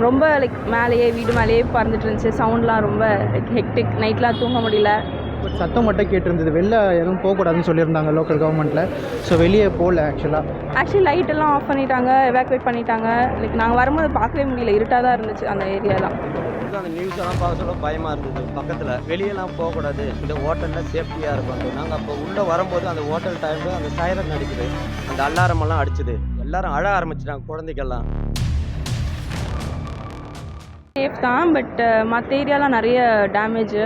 ரொம்ப லைக் மேலேயே வீடு மேலேயே பறந்துட்டு இருந்துச்சு. சவுண்ட்லாம் ரொம்ப லைக் ஹெக்டிக். நைட்லாம் தூங்க முடியல. பட் சத்தம் மட்டும் கேட்டிருந்தது. வெளில எதுவும் போகக்கூடாதுன்னு சொல்லியிருந்தாங்க லோக்கல் கவர்மெண்ட்டில். ஸோ வெளியே போகல ஆக்சுவலி லைட்டெல்லாம் ஆஃப் பண்ணிட்டாங்க, எவாக்குவேட் பண்ணிட்டாங்க. லைக் நாங்கள் வரும்போது பார்க்கவே முடியல, இருட்டாக தான் இருந்துச்சு அந்த ஏரியாலாம். அந்த நியூஸ் எல்லாம் பார்க்க சொல்ல பயமாக இருந்தது. பக்கத்தில் வெளியெல்லாம் போகக்கூடாது, இந்த ஹோட்டலில் சேஃப்டியாக இருக்கும். நாங்கள் அப்போ உள்ளே வரும்போது அந்த ஹோட்டல் டைமில் அந்த சைரன் அடிக்குது, அந்த அலாரமெல்லாம் அடிச்சுது. எல்லாரும் அழ ஆரம்பிச்சிட்டாங்க, குழந்தைகள்லாம். சேஃப் தான், பட் மற்ற ஏரியாலாம் நிறைய டேமேஜ்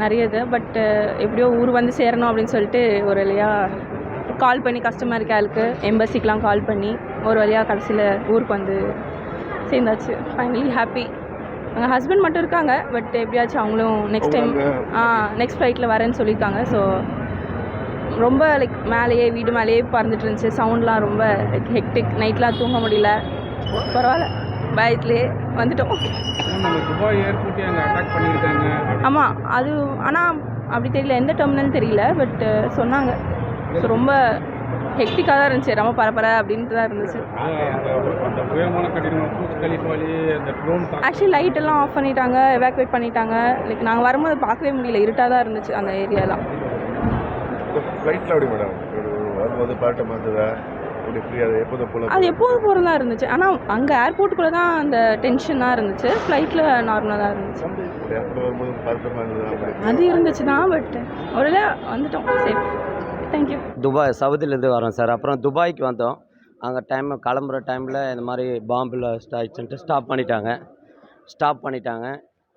நிறைய இது. பட் எப்படியோ ஊர் வந்து சேரணும் அப்படின்னு சொல்லிட்டு ஒரு வழியாக கால் பண்ணி கஸ்டமர் கேருக்கு எம்பசிக்கெலாம் கால் பண்ணி ஒரு வழியாக கடைசியில் ஊருக்கு வந்து சேர்ந்தாச்சு. Finally happy. எங்கள் ஹஸ்பண்ட் மட்டும் இருக்காங்க, பட் எப்படியாச்சும் அவங்களும் நெக்ஸ்ட் டைம் நெக்ஸ்ட் ஃப்ளைட்டில் வரேன்னு சொல்லியிருக்காங்க. ஸோ ரொம்ப லைக் மேலேயே வீடு மேலேயே பறந்துட்டு இருந்துச்சு. சவுண்ட்லாம் ரொம்ப லைக் ஹெக்டிக். நைட்லாம் தூங்க முடியல. பரவாயில்ல, பயத்துலேயே வந்துட்டோம். துபாய் ஏர்போர்ட்டே அங்கே அட்டாக் பண்ணியிருக்காங்க. ஆமாம், அது ஆனால் அப்படி தெரியல, எந்த டெர்மினல் தெரியல. பட் சொன்னாங்க. ஸோ ரொம்ப ஹெக்டிக்காக தான் இருந்துச்சு, ரொம்ப பரபர அப்படின்ட்டு தான் இருந்துச்சு. ஆக்சுவலி லைட்டெல்லாம் ஆஃப் பண்ணிட்டாங்க, எவாக்குவேட் பண்ணிட்டாங்க. லைக் நாங்கள் வரும்போது பார்க்கவே முடியல, இருட்டாக தான் இருந்துச்சு அந்த ஏரியாலாம். அது எப்போதும் போகிறதா இருந்துச்சு. ஆனால் அங்கே ஏர்போர்ட்டுக்குள்ளே தான் அந்த டென்ஷனாக இருந்துச்சு. ஃப்ளைட்டில் நார்மலாக தான் இருந்துச்சு. அது இருந்துச்சு தான், பட் ஒரு வந்துட்டோம் சேஃப். தேங்க்யூ. துபாய் சவுதியிலேருந்து வரோம் சார். அப்புறம் துபாய்க்கு வந்தோம். அங்கே கிளம்புற டைமில் இந்த மாதிரி பாம்பில் ஆயிடுச்சுன்ட்டு ஸ்டாப் பண்ணிட்டாங்க.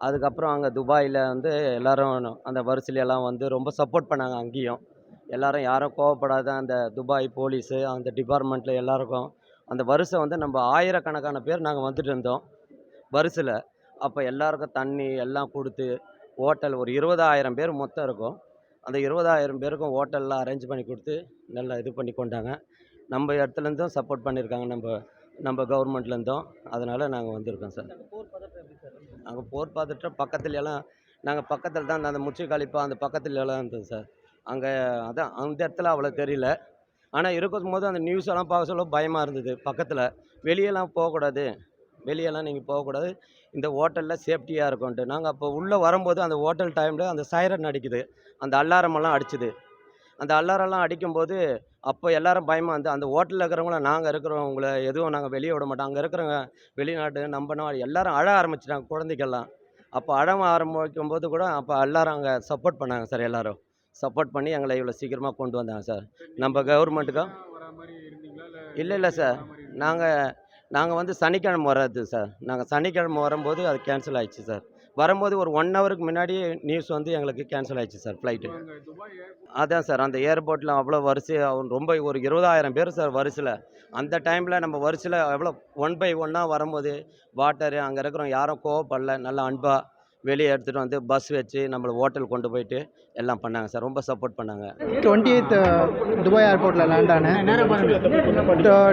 அதுக்கப்புறம் அங்கே துபாயில் வந்து எல்லோரும் அந்த வரிசையிலெல்லாம் வந்து ரொம்ப சப்போர்ட் பண்ணாங்க. அங்கேயும் எல்லோரும் யாரும் கோவப்படாத அந்த துபாய் போலீஸு அந்த டிபார்ட்மெண்ட்டில் எல்லாருக்கும் அந்த வரிசை வந்து நம்ம ஆயிரக்கணக்கான பேர் நாங்கள் வந்துட்டு இருந்தோம் வரிசையில். அப்போ எல்லாருக்கும் தண்ணி எல்லாம் கொடுத்து ஹோட்டல் ஒரு 20,000 பேர் மொத்தம் இருக்கும். அந்த 20,000 பேருக்கும் ஹோட்டல்லாம் அரேஞ்ச் பண்ணி கொடுத்து நல்லா இது பண்ணி கொண்டாங்க. நம்ம இடத்துலேருந்தும் சப்போர்ட் பண்ணியிருக்காங்க, நம்ம கவர்மெண்ட்லேருந்தும். அதனால் நாங்கள் வந்திருக்கோம் சார். நாங்கள் போர் பார்த்துட்டு பக்கத்துலலாம் நாங்கள் பக்கத்தில் தான் அந்த முச்சி கலிப்பா அந்த பக்கத்துலலாம் இருந்தது சார். அங்கே அதான் அந்த இடத்துல அவ்வளோ தெரியல. ஆனால் இருக்கும் போது அந்த நியூஸ் எல்லாம் பார்க்க சொல்ல பயமாக இருந்தது. பக்கத்தில் வெளியெல்லாம் போகக்கூடாது, வெளியெல்லாம் நீங்கள் போகக்கூடாது, இந்த ஹோட்டலில் சேஃப்டியாக இருக்கும்ன்ட்டு. நாங்கள் அப்போ உள்ளே வரும்போது அந்த ஹோட்டல் டைமில் அந்த சைரன் அடிக்குது, அந்த அலாரமெல்லாம் அடிச்சுது. அந்த அலாரம்லாம் அடிக்கும்போது அப்போ எல்லோரும் பயமாக வந்து அந்த ஹோட்டலில் இருக்கிறவங்கள நாங்கள் இருக்கிறவங்கள எதுவும் நாங்கள் வெளியே விட மாட்டோம். அங்கே இருக்கிறவங்க வெளிநாட்டு நம்பணும் எல்லோரும் அழ ஆரம்பிச்சிட்டாங்க, குழந்தைகள்லாம். அப்போ அழ ஆரம்பிக்கும் போது கூட அப்போ எல்லோரும் அங்கே சப்போர்ட் பண்ணாங்க சார். எல்லோரும் சப்போர்ட் பண்ணி எங்களை இவ்வளோ சீக்கிரமாக கொண்டு வந்தாங்க சார். நம்ம கவர்மெண்ட்டுக்கும் இல்லை சார். நாங்கள் வந்து சனிக்கிழமை வர்றது சார். நாங்கள் சனிக்கிழமை வரும்போது அது கேன்சல் ஆயிடுச்சு சார். வரும்போது ஒரு 1 ஹவருக்கு முன்னாடி நியூஸ் வந்து எங்களுக்கு கேன்சல் ஆயிடுச்சு சார் ஃப்ளைட்டு. அதான் சார் அந்த ஏர்போர்ட்டில் அவ்வளோ வரிசை ரொம்ப ஒரு 20,000 பேர் சார் வரிசையில். அந்த டைமில் நம்ம வரிசையில் எவ்வளோ 1 by 1 வரும்போது வாட்டரு அங்கே இருக்கிறவங்க யாரும் கோவப்படல, நல்லா அன்பாக வெளியே எடுத்துகிட்டு வந்து பஸ் வச்சு நம்மளை ஹோட்டல் கொண்டு போயிட்டு எல்லாம் பண்ணாங்க சார். ரொம்ப சப்போர்ட் பண்ணாங்க. 28th துபாய் ஏர்போர்ட்டில் லேண்ட் ஆனேன்.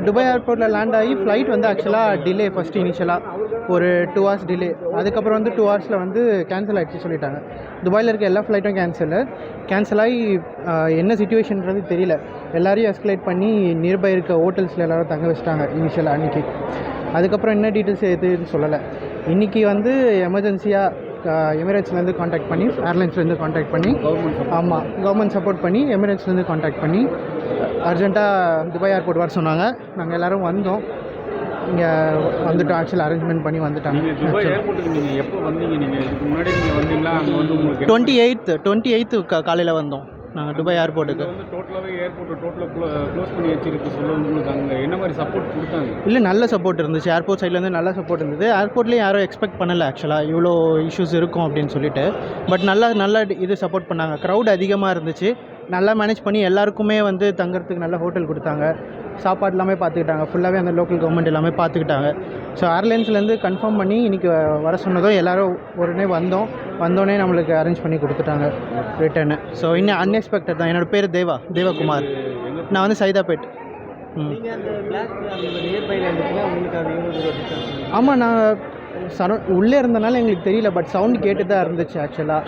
துபாய் ஏர்போர்ட்டில் லேண்ட் ஆகி ஃப்ளைட் வந்து ஆக்சுவலாக டிலே ஃபஸ்ட்டு இனிஷியலாக ஒரு 2 hours டிலே. அதுக்கப்புறம் வந்து 2 hours வந்து கேன்சல் ஆகிடுச்சு சொல்லிட்டாங்க. துபாயில் இருக்க எல்லா ஃப்ளைட்டும் கேன்சல் ஆகி என்ன சிச்சுவேஷன்றது தெரியல. எல்லாரையும் எஸ்கலேட் பண்ணி நியர்பை இருக்க ஹோட்டல்ஸில் எல்லோரும் தங்க வச்சிட்டாங்க இனிஷியலாக அன்றைக்கி. அதுக்கப்புறம் என்ன டீட்டெயில்ஸ் எதுன்னு சொல்லலை. இன்றைக்கி வந்து எமர்ஜென்சியாக எமிரேட்ஸ்லேருந்து காண்டாக்ட் பண்ணி, ஏர்லைன்ஸ்லேருந்து காண்டாக்ட் பண்ணி, ஆமாம் கவர்மெண்ட் சப்போர்ட் பண்ணி எமிரேட்ஸ்லேருந்து காண்டாக்ட் பண்ணி அர்ஜென்ட்டாக துபாய் ஏர்போர்ட் வர சொன்னாங்க. நாங்கள் எல்லோரும் வந்தோம். இங்கே வந்துட்டோம். ஆக்சுவலாக அரேஞ்ச்மெண்ட் பண்ணி வந்துட்டாங்க. 28th காலையில் வந்தோம் நாங்கள் துபாய் ஏர்போர்ட்டுக்கு. இல்லை நல்ல சப்போர்ட் இருந்துச்சு. ஏர்போர்ட் சைட்லேருந்து நல்ல சப்போர்ட் இருந்தது. ஏர்போர்ட்லேயும் யாரும் எக்ஸ்பெக்ட் பண்ணலை ஆக்சுவலாக இவ்வளோ இஷ்யூஸ் இருக்கும் அப்படின்னு சொல்லிட்டு. பட் நல்லா இது சப்போர்ட் பண்ணாங்க. க்ரௌட் அதிகமாக இருந்துச்சு. நல்லா மேனேஜ் பண்ணி எல்லாருக்குமே வந்து தங்குறதுக்கு நல்ல ஹோட்டல் கொடுத்தாங்க. சாப்பாடு எல்லாமே பார்த்துக்கிட்டாங்க. ஃபுல்லாகவே அந்த லோக்கல் கவர்மெண்ட் எல்லாமே பார்த்துக்கிட்டாங்க. ஸோ ஏர்லைன்ஸ்லேருந்து கன்ஃபார்ம் பண்ணி இன்றைக்கி வர சொன்னதும் எல்லோரும் உடனே வந்தோடனே நம்மளுக்கு அரேஞ்ச் பண்ணி கொடுத்துட்டாங்க ரிட்டர்னு. ஸோ இன்னும் அன்எக்ஸ்பெக்டட் தான். என்னோடய பேர் தேவகுமார். நான் வந்து சைதாப்பேட். ஆமாம், நான் உள்ளே இருந்தனால எங்களுக்கு தெரியல. பட் சவுண்டு கேட்டு தான் இருந்துச்சு ஆக்சுவலாக.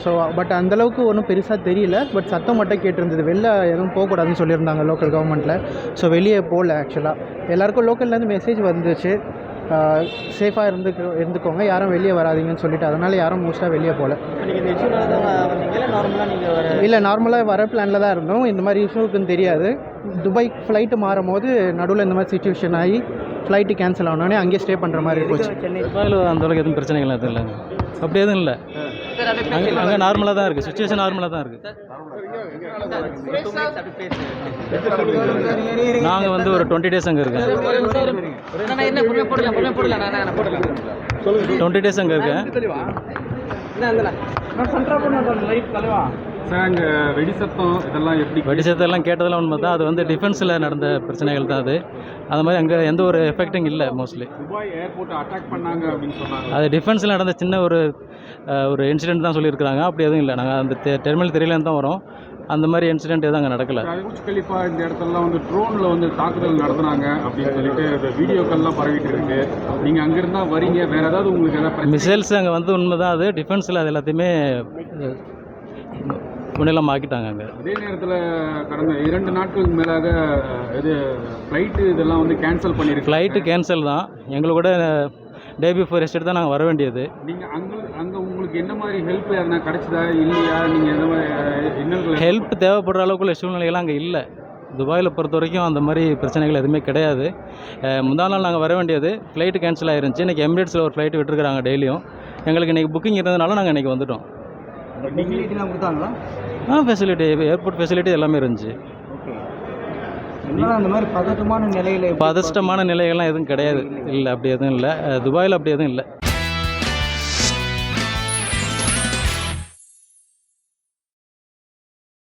ஸோ பட் அந்தளவுக்கு ஒன்றும் பெருசாக தெரியல. பட் சத்தம் மட்டும் கேட்டிருந்தது. வெளில எதுவும் போகக்கூடாதுன்னு சொல்லியிருந்தாங்க லோக்கல் கவர்மெண்ட்டில். ஸோ வெளியே போகல. ஆக்சுவலாக எல்லாேருக்கும் லோக்கல்லேருந்து மெசேஜ் வந்துச்சு. சேஃபாக இருந்துக்கோங்க, யாரும் வெளியே வராதீங்கன்னு சொல்லிட்டு அதனால் யாரும் மோஸ்ட்டாக வெளியே போகல. இல்லை, நார்மலாக வர பிளானில் தான் இருந்தோம். இந்த மாதிரி இஷ்யூக்குன்னு தெரியாது. துபாய் ஃப்ளைட்டு மாறும் போது நடுவில் இந்த மாதிரி சுச்சுவேஷன் ஆகி ஃப்ளைட்டு கேன்சல் ஆனோடனே அங்கேயே ஸ்டே பண்ணுற மாதிரி போச்சு. துபாயில் அந்த அளவுக்கு எதுவும் பிரச்சனைகள் எதுவும் இல்லைங்க, அப்படி எதுவும் இல்லை. அங்கே நார்மலாக தான் இருக்குது, சுச்சுவேஷன் நார்மலாக தான் இருக்குது. நாங்கள் வந்து ஒரு 20 days அங்கே இருக்கேன். 20 days அங்கே இருக்கேன். சார் அங்கே வெடி சத்தம் இதெல்லாம் எப்படி? வெடி சத்தம் கேட்டதெல்லாம் உண்மை தான். அது வந்து டிஃபென்ஸில் நடந்த பிரச்சனைகள் தான் அது. அது மாதிரி அங்கே எந்த ஒரு எஃபெக்டும் இல்லை மோஸ்ட்லி. துபாய் ஏர்போர்ட்டை அட்டாக் பண்ணாங்க அப்படின்னு சொன்னாங்க. அது டிஃபென்ஸில் நடந்த சின்ன ஒரு இன்சிடென்ட் தான் சொல்லியிருக்கிறாங்க, அப்படி எதுவும் இல்லை. நாங்கள் அந்த டெர்மினல் தெரியலன்னு தான் வரோம். அந்த மாதிரி இன்சிடென்ட் எதுவும் அங்கே நடக்கலை. புர்ஜ் கலிஃபா இந்த இடத்துலலாம் வந்து ட்ரோனில் வந்து தாக்குதல் நடத்துனாங்க அப்படின்னு சொல்லிட்டு வீடியோக்கள்லாம் பரவிட்டு இருக்கு. நீங்கள் அங்கேருந்தா வரீங்க, வேறு ஏதாவது உங்களுக்கு ஏதாவது மிசைல்ஸ் அங்கே வந்து உண்மை தான். அது டிஃபென்ஸில் அது எல்லாத்தையுமே முன்னெல்லாம் ஆக்கிட்டாங்க அங்கே. அதே நேரத்தில் கடந்த 2 நாட்களுக்கு மேலாக இது ஃப்ளைட்டு இதெல்லாம் வந்து கேன்சல் பண்ணியிருக்கு. ஃப்ளைட்டு கேன்சல் தான். எங்களோட டே பிஃபோர் எஸ்டேட் தான் நாங்கள் வர வேண்டியது. நீங்கள் அங்கே உங்களுக்கு என்ன மாதிரி ஹெல்ப் எதனா கிடைச்சதா இல்லையா? நீங்கள் எந்த மாதிரி இன்னும் ஹெல்ப் தேவைப்படுற அளவுக்குள்ள சூழ்நிலைகள்லாம் அங்கே இல்லை. துபாயில் பொறுத்த வரைக்கும் அந்த மாதிரி பிரச்சனைகள் எதுவுமே கிடையாது. முந்தா நாள் நாங்கள் வர வேண்டியது, ஃப்ளைட்டு கேன்சல் ஆயிருந்துச்சு. இன்றைக்கி எமிரேட்ஸில் ஒரு ஃப்ளைட் விட்டுருக்காங்க டெய்லியும். எங்களுக்கு இன்றைக்கி புக்கிங் இருந்ததுனால நாங்கள் இன்றைக்கி வந்துவிட்டோம். கொடுத்தாங்களா? ஃபெசிலிட்டி, ஏர்போர்ட் ஃபெசிலிட்டி எல்லாமே இருந்துச்சு. அந்த மாதிரி பதட்டமான நிலைகள்லாம் எதுவும் கிடையாது. இல்லை, அப்படி எதுவும் இல்லை. துபாயில் அப்படி எதுவும் இல்லை.